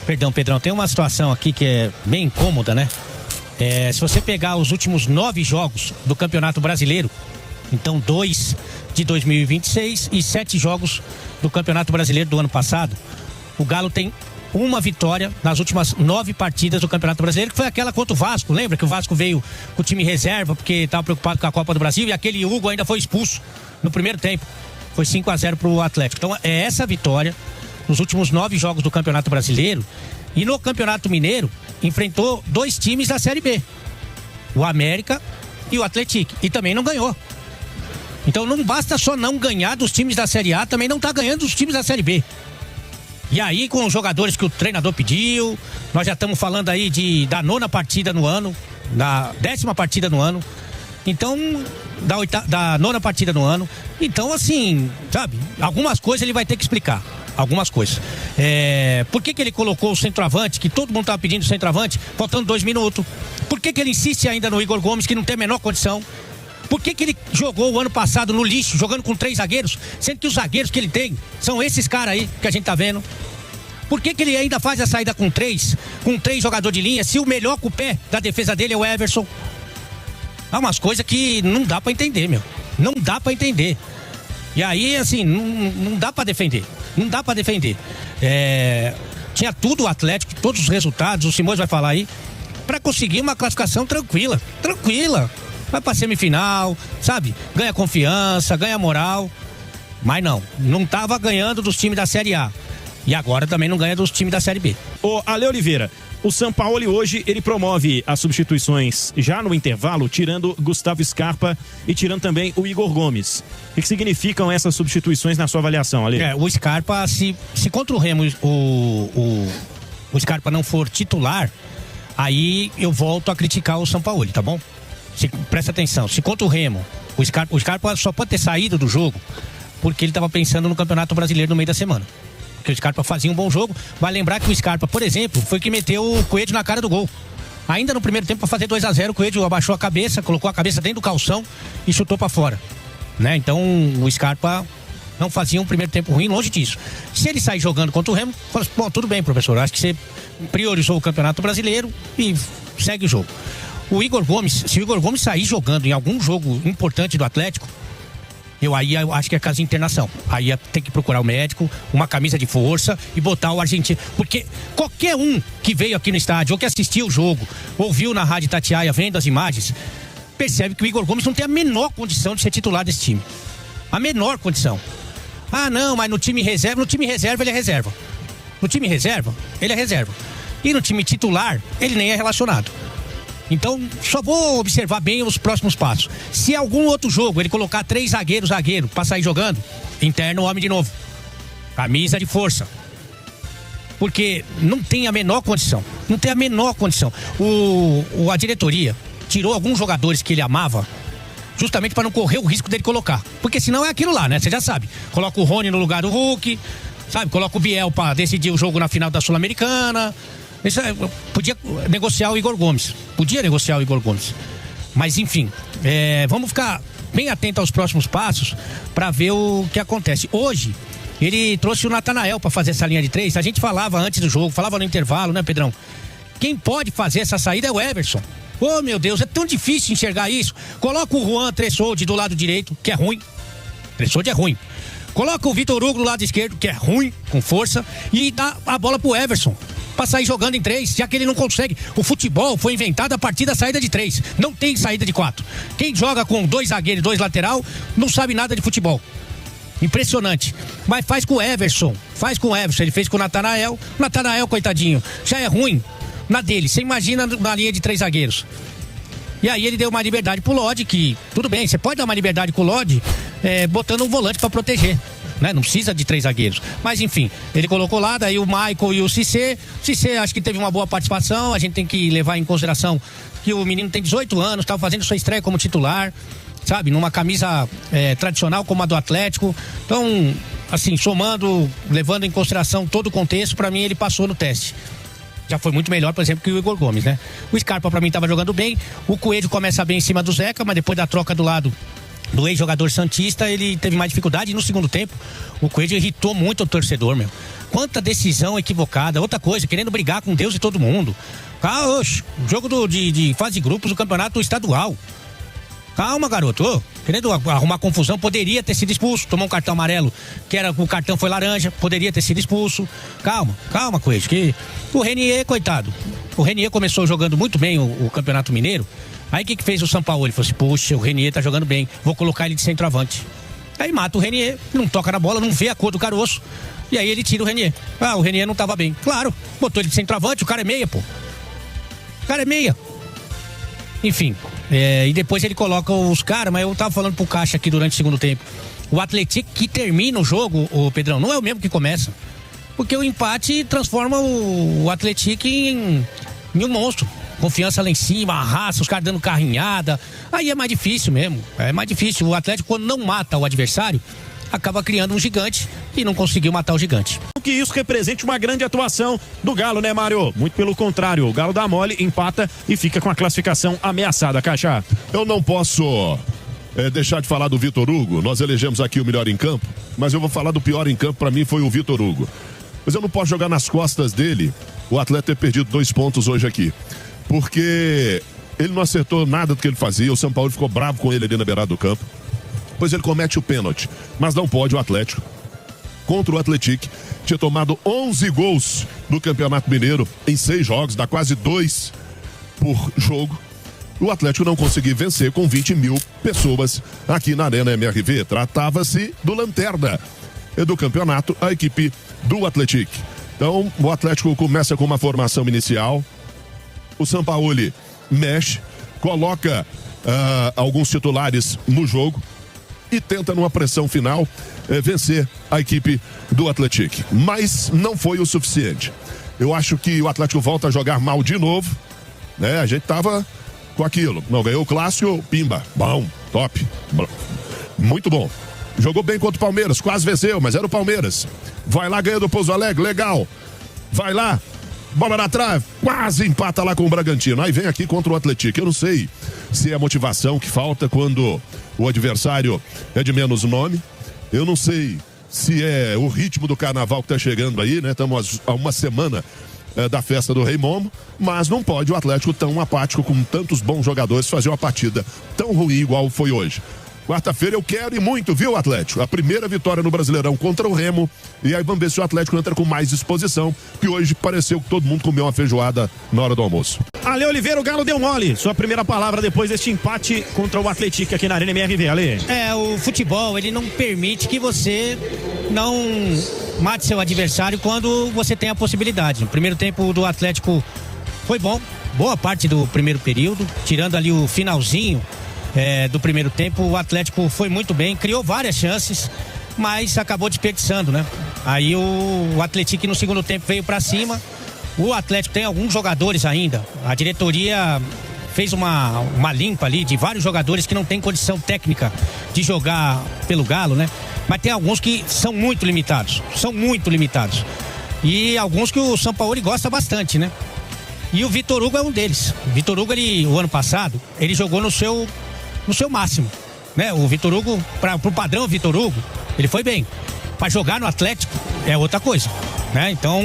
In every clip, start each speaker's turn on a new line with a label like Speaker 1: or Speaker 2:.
Speaker 1: Perdão, Pedrão, tem uma situação aqui que é bem incômoda, né? Se você pegar os últimos 9 jogos do Campeonato Brasileiro, então 2 de 2026 e 7 jogos do Campeonato Brasileiro do ano passado, o Galo tem uma vitória nas últimas 9 partidas do Campeonato Brasileiro, que foi aquela contra o Vasco. Lembra que o Vasco veio com o time reserva porque estava preocupado com a Copa do Brasil e aquele Hugo ainda foi expulso no primeiro tempo. Foi 5-0 para o Atlético. Então é essa vitória nos últimos 9 jogos do Campeonato Brasileiro. E no Campeonato Mineiro enfrentou 2 times da Série B, o América e o Atlético, e também não ganhou. Então não basta só não ganhar dos times da Série A, também não está ganhando dos times da Série B. E aí com os jogadores que o treinador pediu, nós já estamos falando aí da 9ª partida no ano, da 10ª partida no ano, então da 9ª partida no ano. Então assim, sabe, algumas coisas ele vai ter que explicar. Algumas coisas. Por que ele colocou o centroavante, que todo mundo estava pedindo centroavante, faltando 2 minutos? Por que ele insiste ainda no Igor Gomes, que não tem a menor condição? Por que ele jogou o ano passado no lixo, jogando com 3 zagueiros, sendo que os zagueiros que ele tem são esses caras aí que a gente tá vendo? Por que ele ainda faz a saída com 3 jogadores de linha, se o melhor com o pé da defesa dele é o Everson? Há umas coisas que não dá pra entender, meu. Não dá pra entender. E aí, assim, não dá pra defender. Não dá pra defender. Tinha tudo o Atlético, todos os resultados, o Simões vai falar aí, pra conseguir uma classificação tranquila. Tranquila. Vai pra semifinal, sabe? Ganha confiança, ganha moral. Mas não tava ganhando dos times da Série A. E agora também não ganha dos times da Série B.
Speaker 2: Ô, Ale Oliveira, o Sampaoli hoje, ele promove as substituições já no intervalo, tirando Gustavo Scarpa e tirando também o Igor Gomes. O que significam essas substituições na sua avaliação, Ale?
Speaker 1: O Scarpa, se contra o Remo o Scarpa não for titular, aí eu volto a criticar o Sampaoli, tá bom? Presta atenção, se contra o Remo o Scarpa só pode ter saído do jogo porque ele estava pensando no Campeonato Brasileiro no meio da semana. Porque o Scarpa fazia um bom jogo. Vai lembrar que o Scarpa, por exemplo, foi que meteu o Coelho na cara do gol. Ainda no primeiro tempo, para fazer 2-0, o Coelho abaixou a cabeça, colocou a cabeça dentro do calção e chutou para fora, né? Então o Scarpa não fazia um primeiro tempo ruim, longe disso. Se ele sair jogando contra o Remo, fala assim, bom, tudo bem, professor, acho que você priorizou o Campeonato Brasileiro e segue o jogo. O Igor Gomes, se o Igor Gomes sair jogando em algum jogo importante do Atlético, eu acho que é caso de internação. Aí tem que procurar o médico, uma camisa de força e botar o argentino. Porque qualquer um que veio aqui no estádio ou que assistiu o jogo, ouviu na Rádio Itatiaia, vendo as imagens, percebe que o Igor Gomes não tem a menor condição de ser titular desse time. A menor condição. Ah, não, mas no time reserva ele é reserva. No time reserva, ele é reserva. E no time titular, ele nem é relacionado. Então, só vou observar bem os próximos passos. Se algum outro jogo ele colocar 3 zagueiro pra sair jogando, interna o homem de novo. Camisa de força. Porque não tem a menor condição. Não tem a menor condição. A diretoria tirou alguns jogadores que ele amava, justamente para não correr o risco dele colocar. Porque senão é aquilo lá, né? Você já sabe. Coloca o Rony no lugar do Hulk, sabe? Coloca o Biel para decidir o jogo na final da Sul-Americana. Podia negociar o Igor Gomes. Mas enfim, vamos ficar bem atentos aos próximos passos para ver o que acontece. Hoje, ele trouxe o Natanael para fazer essa linha de 3. A gente falava antes do jogo, falava no intervalo, né, Pedrão? Quem pode fazer essa saída é o Everson. Oh, meu Deus, é tão difícil enxergar isso. Coloca o Juan Tressoldi do lado direito, que é ruim. Tressoldi é ruim. Coloca o Vitor Hugo do lado esquerdo, que é ruim, com força, e dá a bola pro Everson pra sair jogando em 3, já que ele não consegue. O futebol foi inventado a partir da saída de 3. Não tem saída de 4. Quem joga com 2 zagueiros e 2 lateral não sabe nada de futebol. Impressionante. Mas faz com o Everson. Ele fez com o Natanael. O Natanael, coitadinho, já é ruim na dele. Você imagina na linha de 3 zagueiros. E aí ele deu uma liberdade pro Lodi, que tudo bem, você pode dar uma liberdade pro Lodi botando um volante pra proteger, né? Não precisa de 3 zagueiros. Mas enfim, ele colocou lá, daí o Michael e o Cissé. Cissé acho que teve uma boa participação. A gente tem que levar em consideração que o menino tem 18 anos, estava fazendo sua estreia como titular, sabe? Numa camisa tradicional como a do Atlético. Então, assim, somando, levando em consideração todo o contexto, pra mim ele passou no teste. Já foi muito melhor, por exemplo, que o Igor Gomes, né? O Scarpa pra mim tava jogando bem. O Coelho começa bem em cima do Zeca, mas depois da troca do lado do ex-jogador santista, ele teve mais dificuldade. E no segundo tempo, o Coelho irritou muito o torcedor, meu. Quanta decisão equivocada. Outra coisa, querendo brigar com Deus e todo mundo. Jogo de fase de grupos do campeonato estadual. Calma, garoto. Querendo arrumar confusão, poderia ter sido expulso. Tomou um cartão amarelo, o cartão foi laranja, poderia ter sido expulso. Calma, Coelho, que o Renier, coitado. O Renier começou jogando muito bem o Campeonato Mineiro. Aí o que fez o Sampaoli? Ele falou assim, puxa, o Renier tá jogando bem, vou colocar ele de centroavante. Aí mata o Renier, não toca na bola, não vê a cor do caroço. E aí ele tira o Renier. O Renier não tava bem. Claro, botou ele de centroavante, o cara é meia, pô. O cara é meia. Enfim, e depois ele coloca os caras, mas eu tava falando pro Caixa aqui durante o segundo tempo. O Atlético que termina o jogo, o Pedrão, não é o mesmo que começa. Porque o empate transforma o Atlético em um monstro. Confiança lá em cima, arrasta, os caras dando carrinhada. Aí é mais difícil mesmo. É mais difícil. O Atlético, quando não mata o adversário, acaba criando um gigante e não conseguiu matar o gigante.
Speaker 2: Que isso represente uma grande atuação do Galo, né, Mário? Muito pelo contrário, o Galo dá mole, empata e fica com a classificação ameaçada, Caixa.
Speaker 3: Eu não posso deixar de falar do Vitor Hugo. Nós elegemos aqui o melhor em campo, mas eu vou falar do pior em campo. Para mim foi o Vitor Hugo. Mas eu não posso jogar nas costas dele o atleta ter perdido 2 pontos hoje aqui, porque ele não acertou nada do que ele fazia. O São Paulo ficou bravo com ele ali na beirada do campo. Depois ele comete o pênalti, mas não pode o Atlético. Contra o Atlético, tinha tomado 11 gols no Campeonato Mineiro em 6 jogos, dá quase 2 por jogo. O Atlético não conseguiu vencer com 20 mil pessoas aqui na Arena MRV. Tratava-se do lanterna do campeonato, a equipe do Atlético. Então, o Atlético começa com uma formação inicial. O Sampaoli mexe, coloca alguns titulares no jogo e tenta, numa pressão final, vencer a equipe do Atlético. Mas não foi o suficiente. Eu acho que o Atlético volta a jogar mal de novo, né? A gente tava com aquilo. Não ganhou o clássico, pimba, bom, top, muito bom. Jogou bem contra o Palmeiras, quase venceu, mas era o Palmeiras. Vai lá, ganha do Pouso Alegre, legal. Vai lá, bola na trave, quase empata lá com o Bragantino. Aí vem aqui contra o Atlético. Eu não sei se é a motivação que falta quando o adversário é de menos nome. Eu não sei se é o ritmo do carnaval que tá chegando aí, né? Estamos a uma semana da festa do Rei Momo, mas não pode o Atlético tão apático, com tantos bons jogadores, fazer uma partida tão ruim igual foi hoje. Quarta-feira eu quero e muito, viu, Atlético? A primeira vitória no Brasileirão contra o Remo. E aí vamos ver se o Atlético entra com mais disposição, que hoje pareceu que todo mundo comeu uma feijoada na hora do almoço.
Speaker 2: Ale Oliveira, o Galo deu mole. Sua primeira palavra depois deste empate contra o Atlético aqui na Arena MRV, Ale.
Speaker 1: O futebol, ele não permite que você não mate seu adversário quando você tem a possibilidade. No primeiro tempo do Atlético foi bom, boa parte do primeiro período, tirando ali o finalzinho do primeiro tempo, o Atlético foi muito bem, criou várias chances, mas acabou desperdiçando, né? Aí o Atlético no segundo tempo veio pra cima. O Atlético tem alguns jogadores ainda. A diretoria fez uma limpa ali de vários jogadores que não tem condição técnica de jogar pelo Galo, né? Mas tem alguns que são muito limitados. E alguns que o Sampaoli gosta bastante, né? E o Vitor Hugo é um deles. O Vitor Hugo, o ano passado, ele jogou no seu máximo, né? O Vitor Hugo, pro padrão Vitor Hugo, ele foi bem. Para jogar no Atlético é outra coisa, né? Então,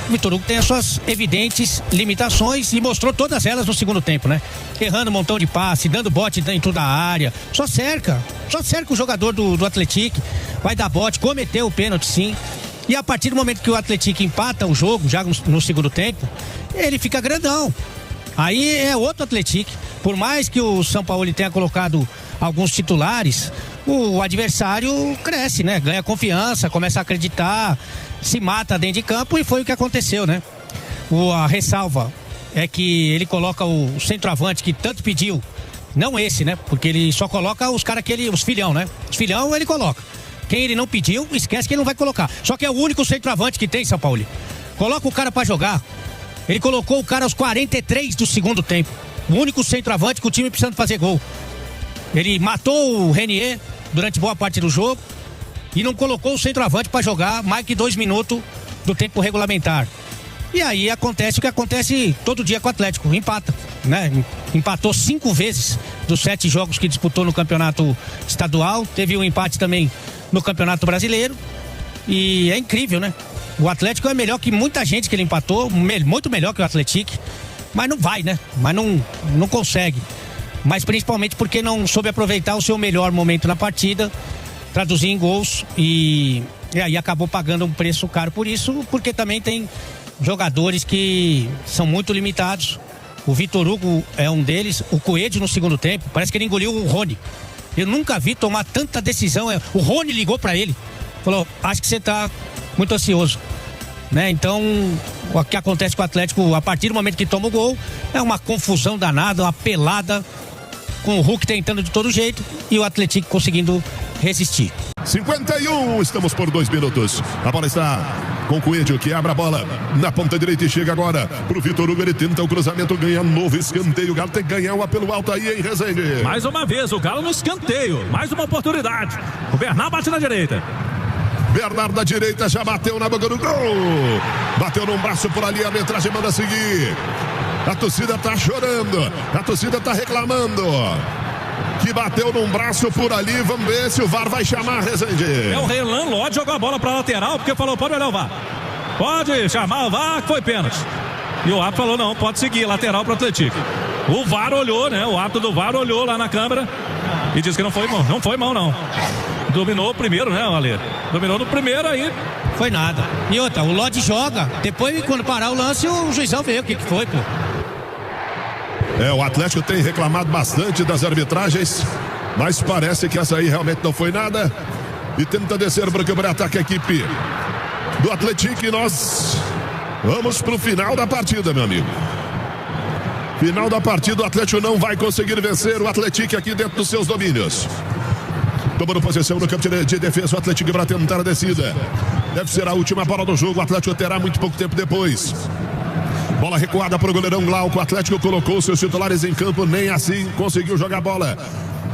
Speaker 1: o Vitor Hugo tem as suas evidentes limitações e mostrou todas elas no segundo tempo, né? Errando um montão de passe, dando bote dentro da área. Só cerca o jogador do Atlético, vai dar bote, cometeu o pênalti sim. E a partir do momento que o Atlético empata o jogo, já no segundo tempo, ele fica grandão. Aí é outro Atlético. Por mais que o São Paulo tenha colocado alguns titulares, o adversário cresce, né? Ganha confiança, começa a acreditar, se mata dentro de campo, e foi o que aconteceu, né? A ressalva é que ele coloca o centroavante que tanto pediu, não esse, né? Porque ele só coloca os caras os filhão, né? Os filhão ele coloca. Quem ele não pediu, esquece que ele não vai colocar. Só que é o único centroavante que tem, São Paulo. Coloca o cara pra jogar. Ele colocou o cara aos 43 do segundo tempo. O único centroavante que o time precisando fazer gol. Ele matou o Renier durante boa parte do jogo e não colocou o centroavante para jogar mais que 2 minutos do tempo regulamentar. E aí acontece o que acontece todo dia com o Atlético, empata, né? Empatou 5 vezes dos 7 jogos que disputou no campeonato estadual. Teve um empate também no campeonato brasileiro. E é incrível, né? O Atlético é melhor que muita gente que ele empatou, muito melhor que o Atlético, mas não vai, né? Mas não consegue. Mas principalmente porque não soube aproveitar o seu melhor momento na partida, traduzir em gols e aí acabou pagando um preço caro por isso, porque também tem jogadores que são muito limitados. O Vitor Hugo é um deles, o Coelho no segundo tempo, parece que ele engoliu o Rony. Eu nunca vi tomar tanta decisão. O Rony ligou pra ele, falou: acho que você tá muito ansioso, né? Então, o que acontece com o Atlético a partir do momento que toma o gol é uma confusão danada, uma pelada, com o Hulk tentando de todo jeito e o Atlético conseguindo resistir.
Speaker 3: 51, estamos por 2 minutos. A bola está com o Coelho, que abre a bola na ponta direita e chega agora pro Vitor Hugo. Ele tenta o cruzamento, ganha novo escanteio. O Galo tem que ganhar um apelo alto aí, hein, Rezende?
Speaker 4: Mais uma vez, o Galo no escanteio. Mais uma oportunidade. O Bernardo bate na direita.
Speaker 3: Bernardo da direita já bateu na boca do gol. Bateu num braço por ali, a arbitragem manda seguir. A torcida tá chorando, a torcida tá reclamando. Que bateu num braço por ali. Vamos ver se o VAR vai chamar, Rezende.
Speaker 4: É o Renan Lodge, jogou a bola pra lateral, porque falou: pode olhar o VAR. Pode chamar o VAR, que foi pênalti. E o árbitro falou: não, pode seguir, lateral pro Atlético. O VAR olhou, né? O árbitro do VAR olhou lá na câmera e disse que não foi mão. Não foi mão, não. Dominou o primeiro, né, Ale? Dominou no primeiro aí.
Speaker 1: Foi nada. E outra, o Lodge joga. Depois, quando parar o lance, o juizão vê o que foi, pô.
Speaker 3: O Atlético tem reclamado bastante das arbitragens, mas parece que essa aí realmente não foi nada. E tenta descer para quebrar ataque a equipe do Atlético. E nós vamos pro final da partida, meu amigo. Final da partida, o Atlético não vai conseguir vencer o Atlético aqui dentro dos seus domínios. Tomando posição no campo de defesa, o Atlético para tentar a descida. Deve ser a última bola do jogo, o Atlético terá muito pouco tempo depois. Bola recuada para o goleirão Glauco. O Atlético colocou seus titulares em campo, nem assim conseguiu jogar a bola.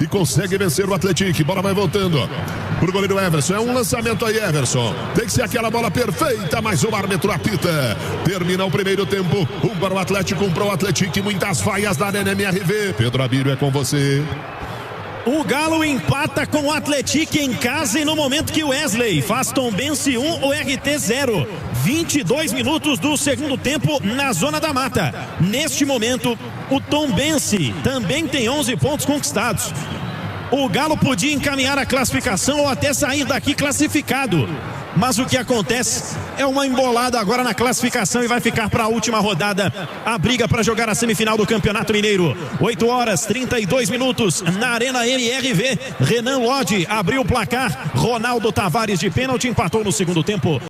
Speaker 3: E consegue vencer o Atlético. Bola vai voltando para o goleiro Everson. É um lançamento aí, Everson. Tem que ser aquela bola perfeita, mas o árbitro apita. Termina o primeiro tempo. Um para o Atlético, um para o Atlético. Muitas falhas da NMRV. Pedro Abílio, é com você.
Speaker 2: O Galo empata com o Atlético em casa e no momento que o Wesley faz Tombense 1, o RT 0. 22 minutos do segundo tempo na Zona da Mata. Neste momento, o Tombense também tem 11 pontos conquistados. O Galo podia encaminhar a classificação ou até sair daqui classificado. Mas o que acontece é uma embolada agora na classificação e vai ficar para a última rodada a briga para jogar a semifinal do Campeonato Mineiro. 8 horas 32 minutos na Arena MRV. Renan Lodge abriu o placar. Ronaldo Tavares de pênalti empatou no segundo tempo.